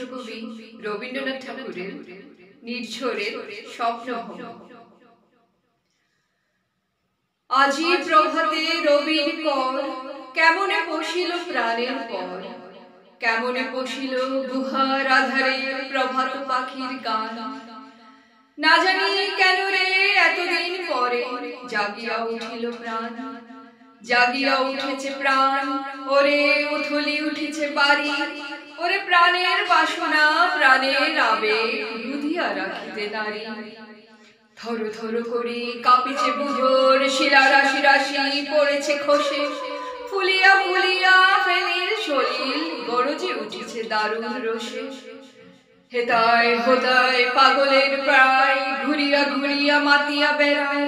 বিশ্বকবি রবীন্দ্রনাথ ঠাকুরের নির্ঝরের স্বপ্নভঙ্গ। আজি প্রভাতে রবির কর, কেমনে পশিল প্রাণের পর, কেমনে পশিল গুহার আধারে প্রভাত পাখির গান। না জানি কেন রে এতদিন পরে জাগিয়া উঠিল প্রাণ, জাগিয়া উঠেছে প্রাণ, ওরে উথলি উঠেছে বাড়ি, ওরে প্রাণের বাসনা প্রাণের আবেগ বুধিয়া রাখিতে নারী। থরো থরো করে কাঁপিছে বুধর, শিলা রাশি রাশি পড়েছে খসে, ফুলিয়া ফুলিয়া ফেনীর সলিল গরজে উঠেছে দারুণ রোষে। হেতায় হোতায় পাগলের প্রায় ঘুরিয়া ঘুরিয়া মাতিয়া বেড়ায়,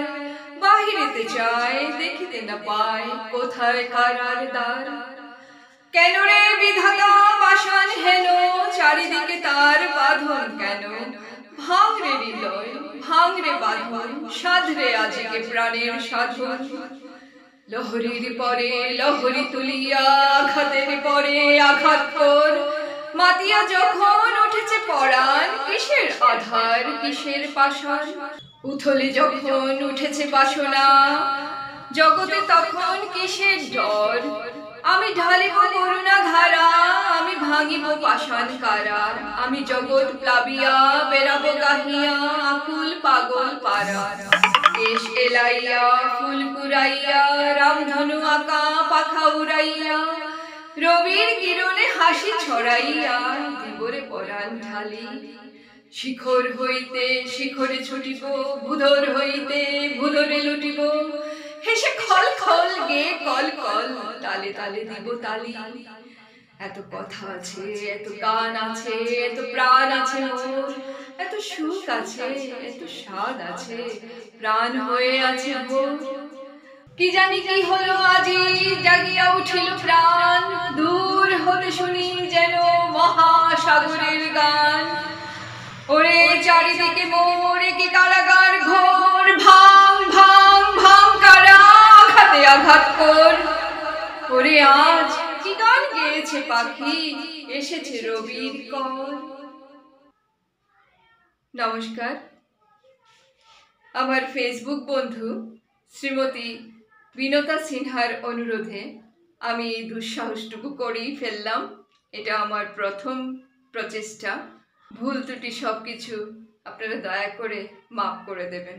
বাহিরেতে চায় দেখিতে না পায় কোথায় কারার দ্বার। কেন রে বিধাতা পাষাণ হেন, চারিদিকে তার বাঁধন কেন? ভাঙরে হৃদয় ভাঙরে বাঁধন, সাধরে আজকে প্রাণের সাধন। লহরীর পরে লহরী তুলিয়া আঘাতের পরে আঘাত কর, মাতিয়া যখন উঠেছে পরাণ, কিসের আধার কিসের পাষাণ। উথলে যখন উঠেছে বাসনা জগতে তখন কিসের ডর। আমি ঢালিব করুণা ধারা, আমি ভাঙিব পাষাণ কারা, আমি জগৎ প্লাবিয়া বেরাবো গাহিয়া আকুল পাগল পারা। কেশ এলাইয়া ফুল কুড়াইয়া রামধনু আঁকা পাখা উড়াইয়া, রবির কিরণে হাসি ছড়াইয়া দিবরে পরাণ ঢালি। শিখর হইতে শিখরে ছুটিব, ভূধর হইতে ভূধরে লুটিব, হেসে খল খল গে কল কল তালে তালে দিব তালি। এত কথা আছে, এত গান আছে, এত প্রাণ আছে মোর, এত সুখ আছে, এত স্বাদ আছে, প্রাণ হয়ে আছে ভোর। কি জানি কি হলো আজি জাগিয়া উঠিল প্রাণ, দূর হতে শুনি যেন মহাসাগরের গান। ওরে চারিদিকে মোর কি কারাগার ঘোর, ভাঙ ভাঙ ভাঙ কারা আঘাতে আঘাত কর। ওরে আজ কি গান গেয়েছে পাখি, এসেছে রবির কর। নমস্কার, আমার ফেসবুক বন্ধু শ্রীমতী বিনতা সিনহার অনুরোধে আমি এই দুঃসাহসটুকু করেই ফেললাম। এটা আমার প্রথম প্রচেষ্টা, ভুল ত্রুটি সবকিছু আপনারা দয়া করে মাফ করে দেবেন।